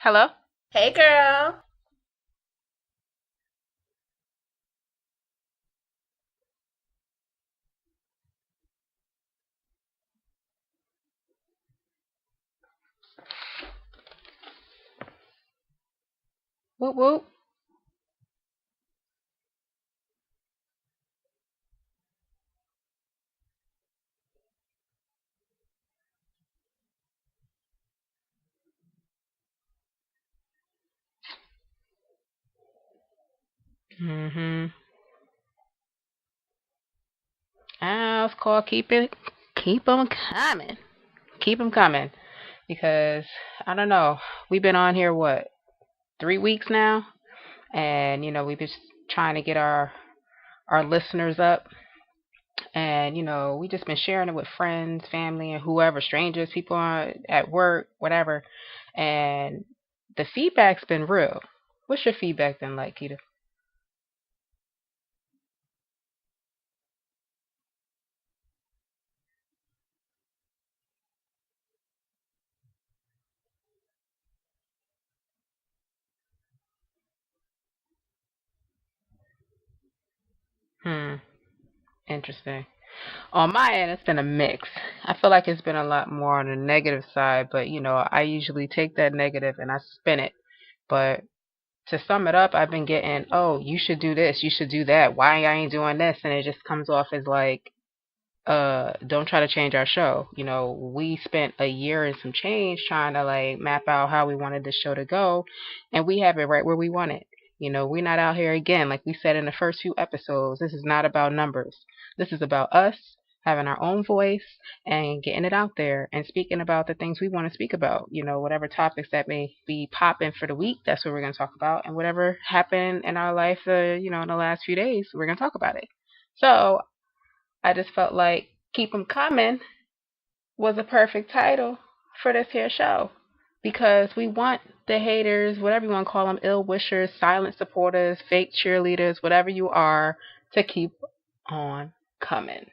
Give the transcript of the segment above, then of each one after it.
Hello? Hey girl. Whoop whoop. Mm-hmm. It's called keep 'em coming. Keep 'em coming. Because, I don't know, we've been on here, what, 3 weeks now? And, we've been trying to get our listeners up. And, we just been sharing it with friends, family, and whoever, strangers, people at work, whatever. And the feedback's been real. What's your feedback been like, Keita? Hmm. Interesting. On my end, it's been a mix. I feel like it's been a lot more on the negative side, but I usually take that negative and I spin it. But to sum it up, I've been getting, oh, you should do this, you should do that. Why I ain't doing this? And it just comes off as like, don't try to change our show. We spent a year and some change trying to like map out how we wanted the show to go, and we have it right where we want it. We're not out here again, like we said in the first few episodes. This is not about numbers. This is about us having our own voice and getting it out there and speaking about the things we want to speak about. Whatever topics that may be popping for the week, that's what we're going to talk about. And whatever happened in our life, in the last few days, we're going to talk about it. So I just felt like Keep 'em Coming was a perfect title for this here show because we want the haters, whatever you want to call them, ill wishers, silent supporters, fake cheerleaders, whatever you are, to keep on coming.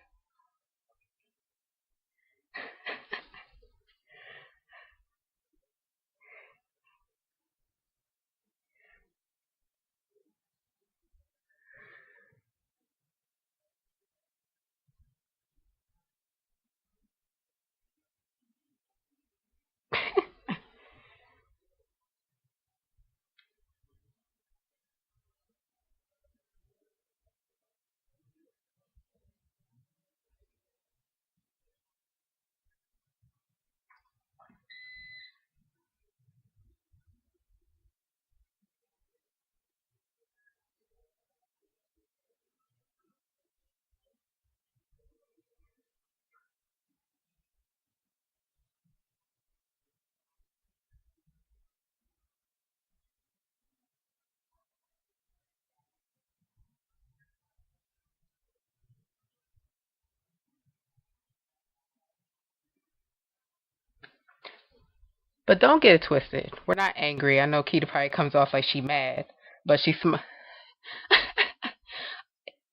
But don't get it twisted. We're not angry. I know Keita probably comes off like she mad, but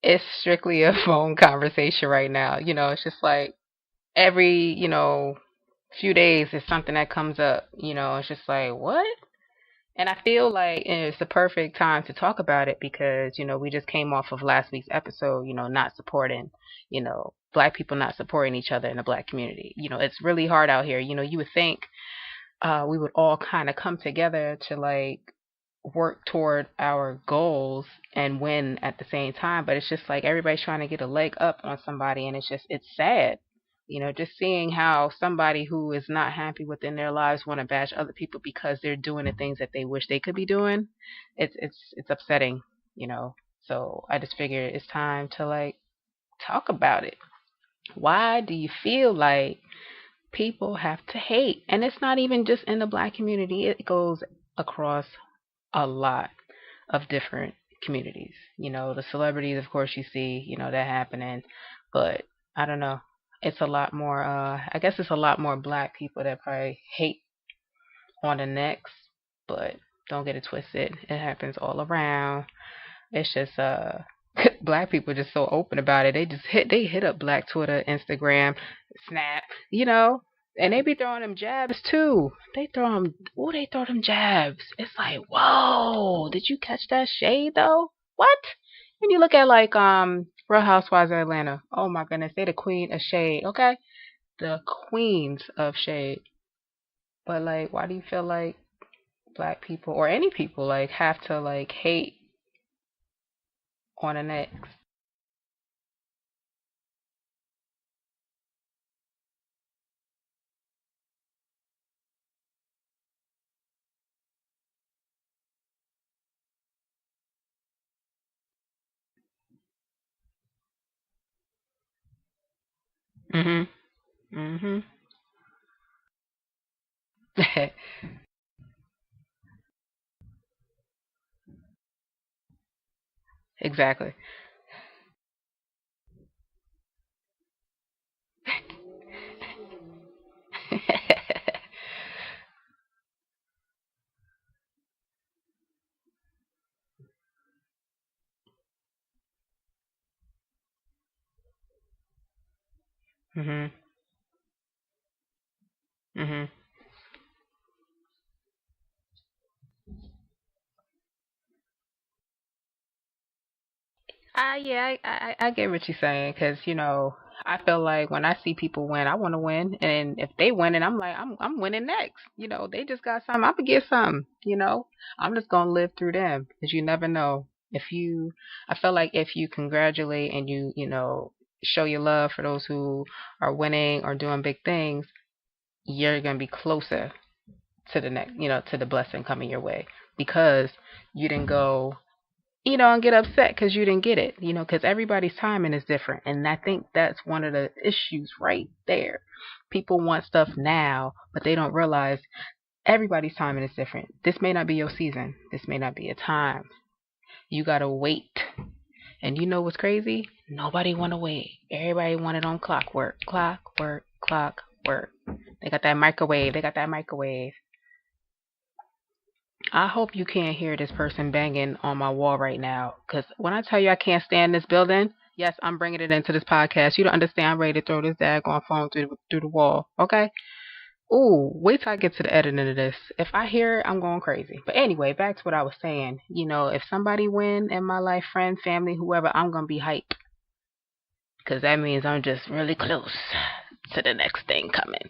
it's strictly a phone conversation right now. It's just like every few days there's something that comes up. It's just like what? And I feel like it's the perfect time to talk about it because, we just came off of last week's episode, not supporting, black people not supporting each other in the black community. It's really hard out here. You would think we would all kind of come together to like work toward our goals and win at the same time, but it's just like everybody's trying to get a leg up on somebody, and it's sad. Just seeing how somebody who is not happy within their lives want to bash other people because they're doing the things that they wish they could be doing. It's upsetting. you know so I just figured it's time to like talk about it. Why do you feel like people have to hate? And it's not even just in the black community, it goes across a lot of different communities. The celebrities, of course, you see, that happening, but I don't know. It's a lot more. I guess it's a lot more black people that probably hate on the next, but don't get it twisted. It happens all around. It's just black people are just so open about it. They hit up Black Twitter, Instagram, Snap. You know. And they be throwing them jabs too. They throw them. Oh, they throw them jabs. It's like, whoa! Did you catch that shade though? What? When you look at like Real Housewives of Atlanta, oh my goodness, they the queen of shade. Okay, the queens of shade. But like, why do you feel like black people or any people like have to like hate on the next? Mhm. Mhm. Exactly. Mhm. Mhm. Yeah, I get what you're saying because I feel like when I see people win, I want to win, and if they win, and I'm like I'm winning next. They just got something, I'm gonna get something. I'm just gonna live through them because you never know if you. I feel like if you congratulate and you show your love for those who are winning or doing big things, you're gonna be closer to the next, to the blessing coming your way because you didn't go and get upset because you didn't get it, because everybody's timing is different. And I think that's one of the issues right there. People want stuff now, but they don't realize everybody's timing is different. This may not be your season, this may not be a time. You gotta wait. And you know what's crazy? Nobody wanna wait. Everybody want it on clockwork. Clockwork, clockwork. They got that microwave. They got that microwave. I hope you can't hear this person banging on my wall right now. Because when I tell you I can't stand this building, yes, I'm bringing it into this podcast. You don't understand. I'm ready to throw this daggone phone through the wall. Okay? Ooh, wait till I get to the editing of this. If I hear it, I'm going crazy. But anyway, back to what I was saying. If somebody win in my life, friend, family, whoever, I'm going to be hyped. Because that means I'm just really close to the next thing coming.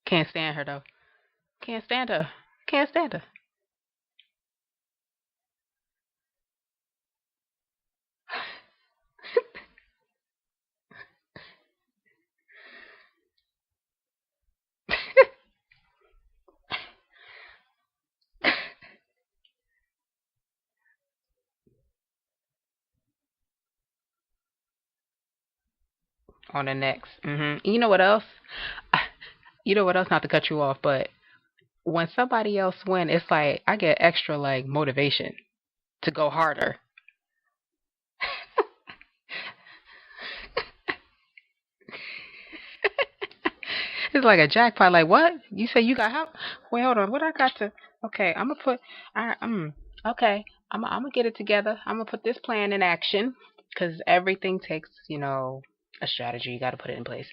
Can't stand her, though. Can't stand her. Can't stand her. On the next. You know what else? You know what else? Not to cut you off, but when somebody else win, it's like I get extra like motivation to go harder. It's like a jackpot. Like what? You say you got help? Wait, hold on. What I got to? Okay, I'm gonna put. I okay. I'm gonna get it together. I'm gonna put this plan in action because everything takes a strategy. You got to put it in place.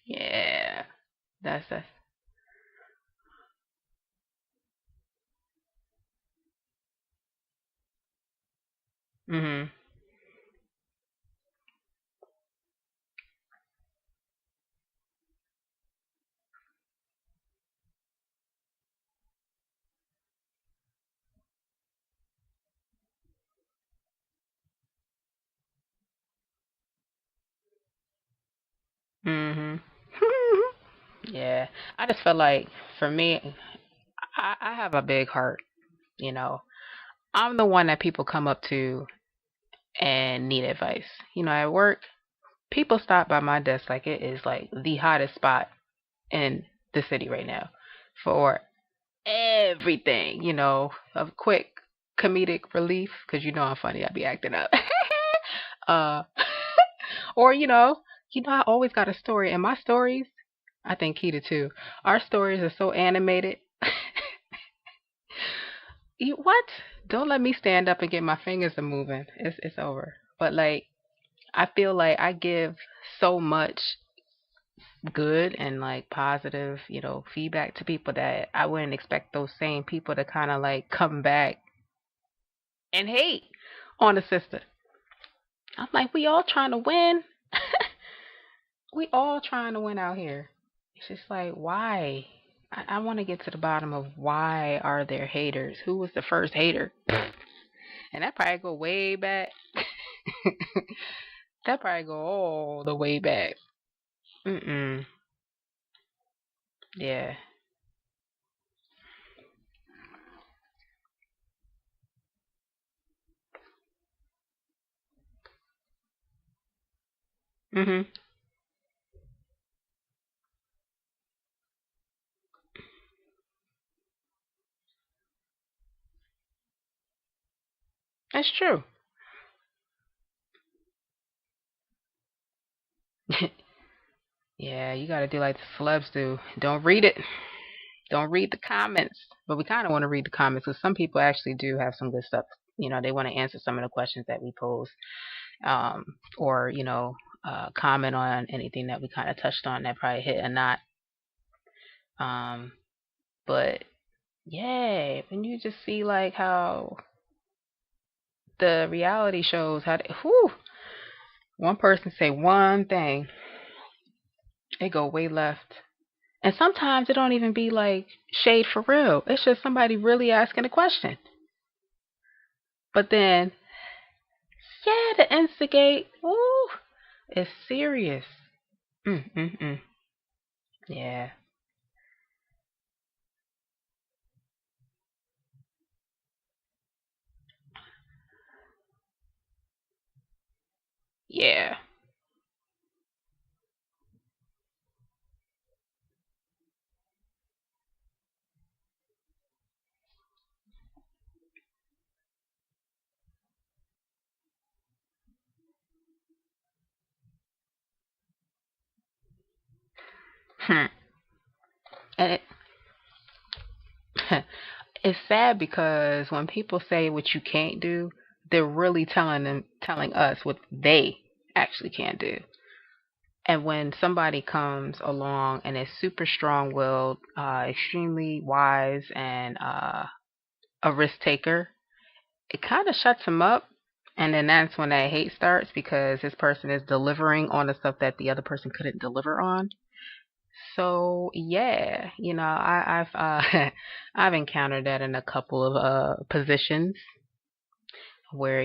Yeah, that's. Mhm. Mhm. Yeah, I just feel like for me, I have a big heart. You know, I'm the one that people come up to and need advice. At work, people stop by my desk like it is like the hottest spot in the city right now for everything, a quick comedic relief because I'm funny. I be acting up. uh, or I always got a story, and my stories I think Keita too. Our stories are so animated. You what? Don't let me stand up and get my fingers a moving. It's over. But like I feel like I give so much good and like positive, feedback to people that I wouldn't expect those same people to kind of like come back and hate on the sister. I'm like, we all trying to win. We all trying to win out here. It's just like, why? I want to get to the bottom of why are there haters? Who was the first hater? And that probably go way back. That probably go all the way back. Mm-mm. Yeah. Mhm. That's true. Yeah, you got to do like the celebs do. Don't read it. Don't read the comments. But we kind of want to read the comments because some people actually do have some good stuff. They want to answer some of the questions that we pose, um, or comment on anything that we kind of touched on that probably hit a knot. Um, but yeah, when you just see like how the reality shows how they, whew, one person say one thing, it go way left. And sometimes it don't even be like shade for real. It's just somebody really asking a question. But then, yeah, the instigate, ooh, it's serious. Mm. Yeah, yeah. Hmm. And it's sad because when people say what you can't do, they're really telling us what they actually can't do. And when somebody comes along and is super strong willed, extremely wise, and a risk taker, it kind of shuts them up. And then that's when that hate starts because this person is delivering on the stuff that the other person couldn't deliver on. So yeah, I've I've encountered that in a couple of positions where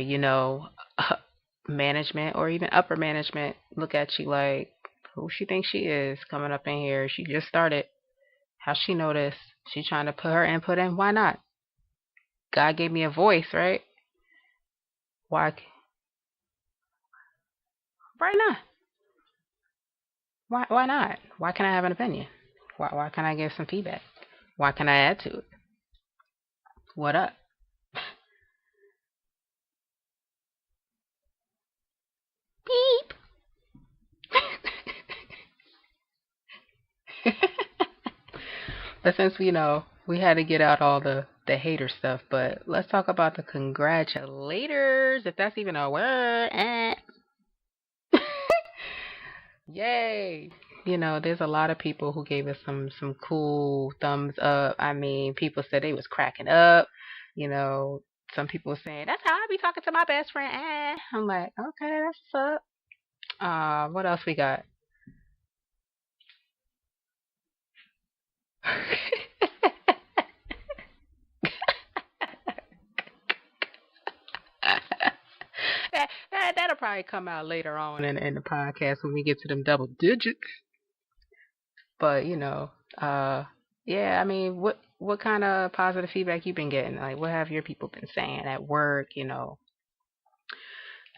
management or even upper management look at you like, who she thinks she is coming up in here? She just started. How she know this? She trying to put her input in. Why not? God gave me a voice, right? Why? Why not? Why not? Why can't I have an opinion? Why can't I give some feedback? Why can I add to it? What up? Beep. But since we had to get out all the hater stuff, but let's talk about the congratulators, if that's even a word. Yay! There's a lot of people who gave us some cool thumbs up. I mean, people said they was cracking up. You know, some people saying that's how I be talking to my best friend. I'm like, okay, that's what's up. What else we got? That'll probably come out later on in the podcast when we get to them double digits. But uh, yeah. I mean, what kind of positive feedback you been getting? Like, what have your people been saying at work?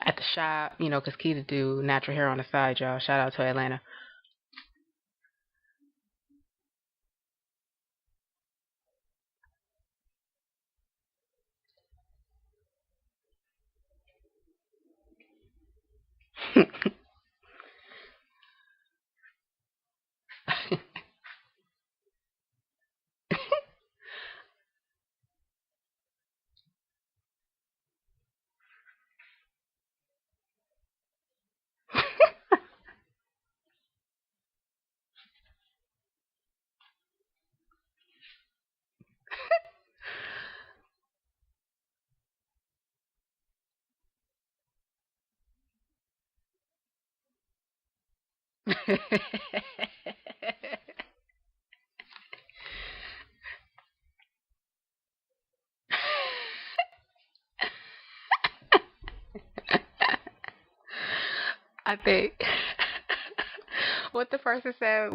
At the shop. Because Keita do natural hair on the side, y'all. Shout out to Atlanta. I think what the person said.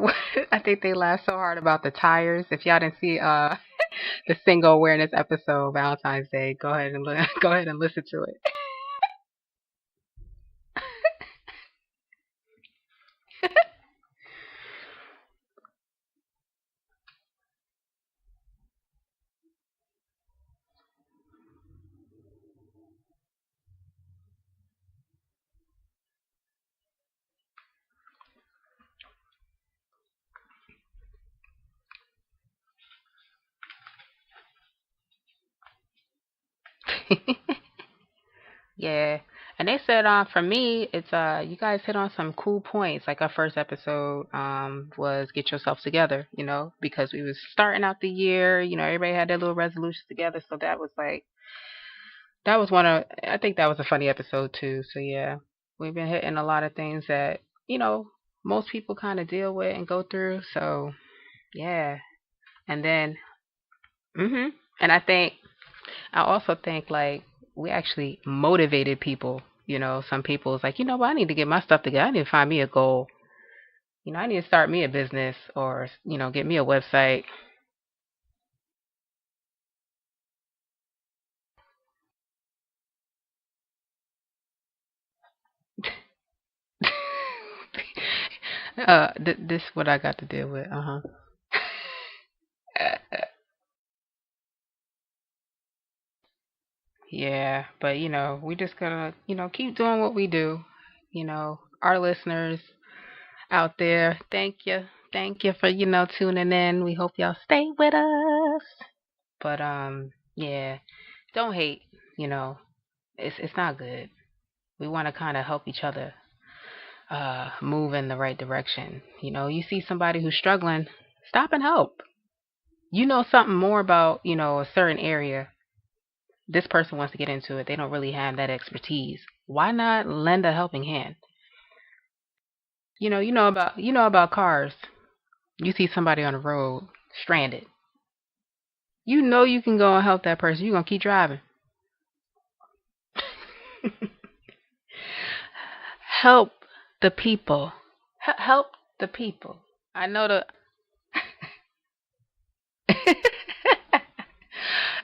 I think they laughed so hard about the tires. If y'all didn't see the single awareness episode Valentine's Day, go ahead and go ahead and listen to it. Yeah. And they said for me it's you guys hit on some cool points. Like our first episode was get yourself together, because we was starting out the year, everybody had their little resolutions together, so that was one of I think that was a funny episode too. So yeah. We've been hitting a lot of things that, you know, most people kind of deal with and go through. So, yeah. And then mhm. And I also think like we actually motivated people. Some people is like, well, I need to get my stuff together. I need to find me a goal. I need to start me a business or, get me a website. This what I got to deal with. Uh huh. Yeah, but we just gotta, keep doing what we do. Our listeners out there, thank you for tuning in. We hope y'all stay with us. But yeah, don't hate. You know, it's not good. We want to kind of help each other move in the right direction. You see somebody who's struggling, stop and help. You know something more about a certain area. This person wants to get into it. They don't really have that expertise. Why not lend a helping hand? You know about cars. You see somebody on the road stranded. You know you can go and help that person. You're gonna keep driving. Help the people. Help the people. I know the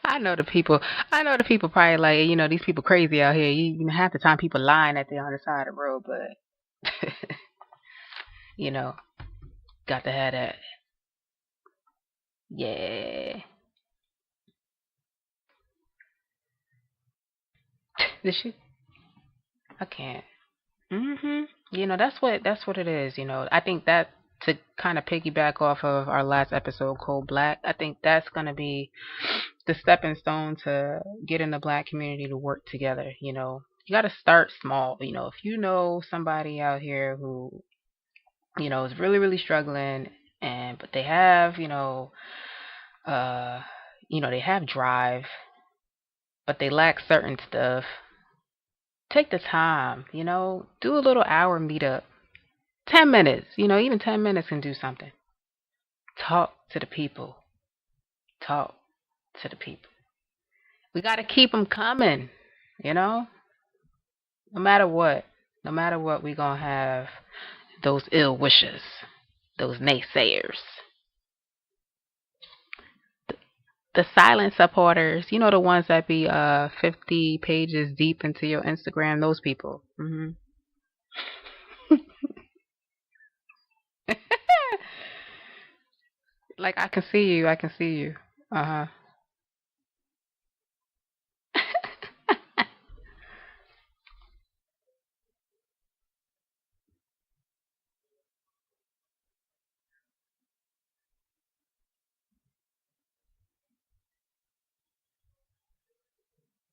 I know the people. I know the people probably like, these people crazy out here. Half the time people lying that they're on the side of the road, but you know, got to have that. Yeah. Did she? I can't. That's what it is. I think that to kind of piggyback off of our last episode, Cold Black. I think that's gonna be the stepping stone to getting the black community to work together. You got to start small. If you know somebody out here who is really really struggling, and but they have uh they have drive, but they lack certain stuff. Take the time. Do a little hour meetup. 10 minutes. Even 10 minutes can do something. Talk to the people. Talk to the people. We got to keep them coming. You know, no matter what. No matter what, we gonna have those ill wishers, those naysayers, the silent supporters. The ones that be 50 pages deep into your Instagram. Those people. Like I can see you. I can see you. Uh huh.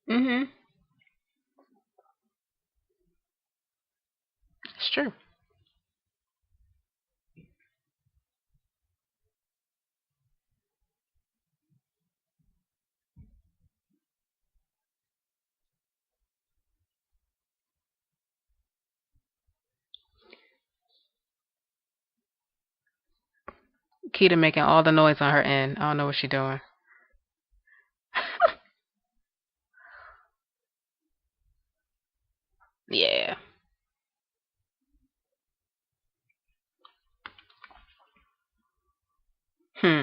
Mhm. It's true. Keita making all the noise on her end. I don't know what she's doing. Yeah. Hmm.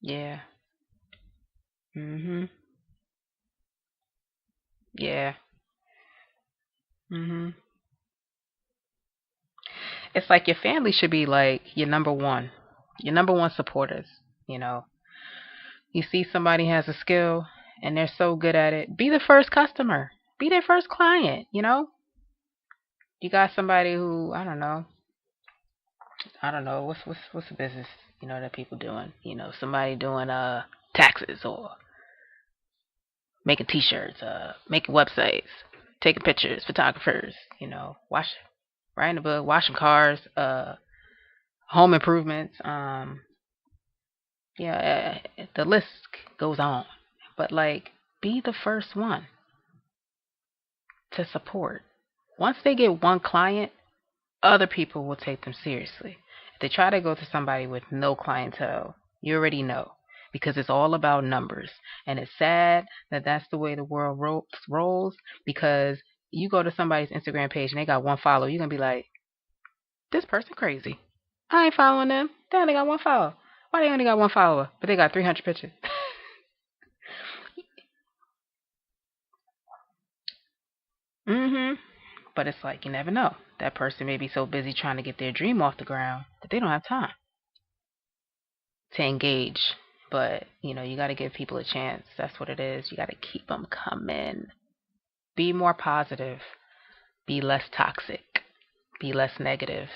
Yeah. Mhm. Yeah. Mhm. It's like your family should be like your number one supporters. You know, you see somebody has a skill and they're so good at it, be the first customer, be their first client. You know, you got somebody who I don't know what's the business that people doing. Somebody doing taxes or making T-shirts, making websites, taking pictures, photographers. Writing a book, washing cars, home improvements. The list goes on. But like, be the first one to support. Once they get one client, other people will take them seriously. If they try to go to somebody with no clientele, you already know because it's all about numbers. And it's sad that that's the way the world rolls because you go to somebody's Instagram page and they got one follower, you're going to be like, this person crazy. I ain't following them. They only got one follower. Why they only got one follower, but they got 300 pictures? Mm-hmm. But it's like you never know. That person may be so busy trying to get their dream off the ground that they don't have time to engage. But you got to give people a chance. That's what it is. You got to keep them coming. Be more positive. Be less toxic. Be less negative.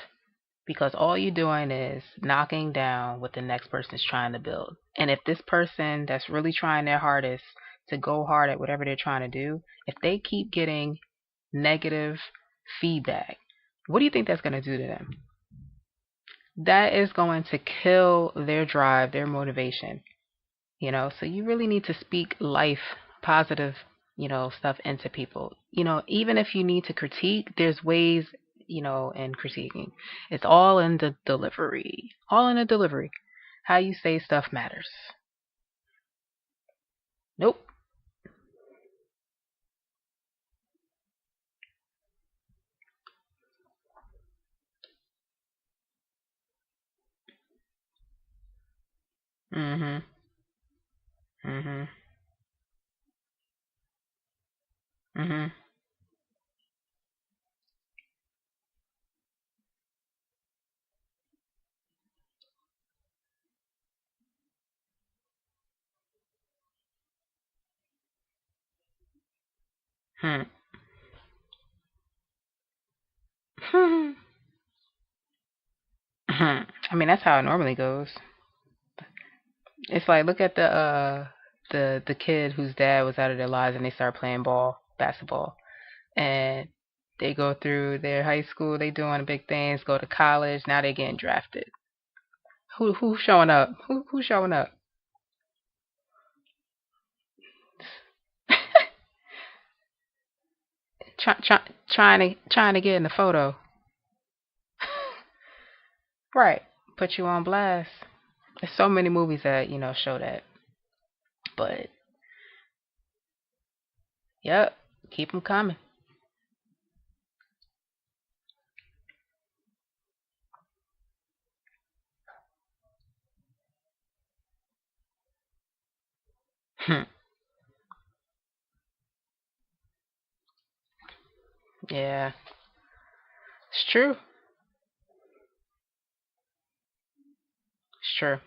Because all you're doing is knocking down what the next person is trying to build. And if this person that's really trying their hardest to go hard at whatever they're trying to do, if they keep getting negative feedback, what do you think that's going to do to them? That is going to kill their drive, their motivation. So you really need to speak life, positive, stuff into people. Even if you need to critique, there's ways, in critiquing. It's all in the delivery. All in the delivery. How you say stuff matters. Nope. Mhm. Mhm. Mhm. Hmm. I mean, that's how it normally goes. It's like look at the kid whose dad was out of their lives and they start playing basketball, and they go through their high school, they doing big things, go to college, now they getting drafted. Who's showing up? Who's showing up? Trying to get in the photo, right? Put you on blast. There's so many movies that show that, but yep, keep them coming. Yeah, it's true. It's true.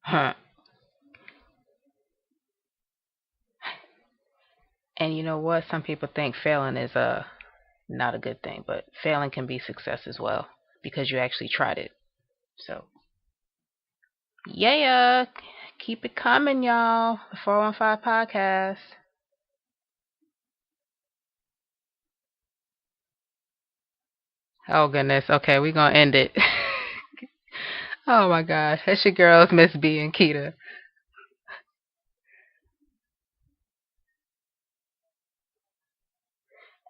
Huh. And you know what? Some people think failing is not a good thing, but failing can be success as well because you actually tried it. So yeah, keep it coming, y'all. The 415 podcast. Oh goodness. Okay, we're gonna end it. Oh my gosh, that's your girls, Miss B and Keita.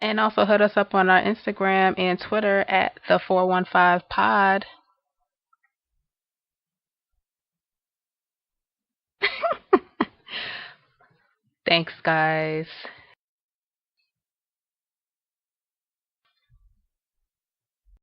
And also hit us up on our Instagram and Twitter at the 415 Pod. Thanks, guys.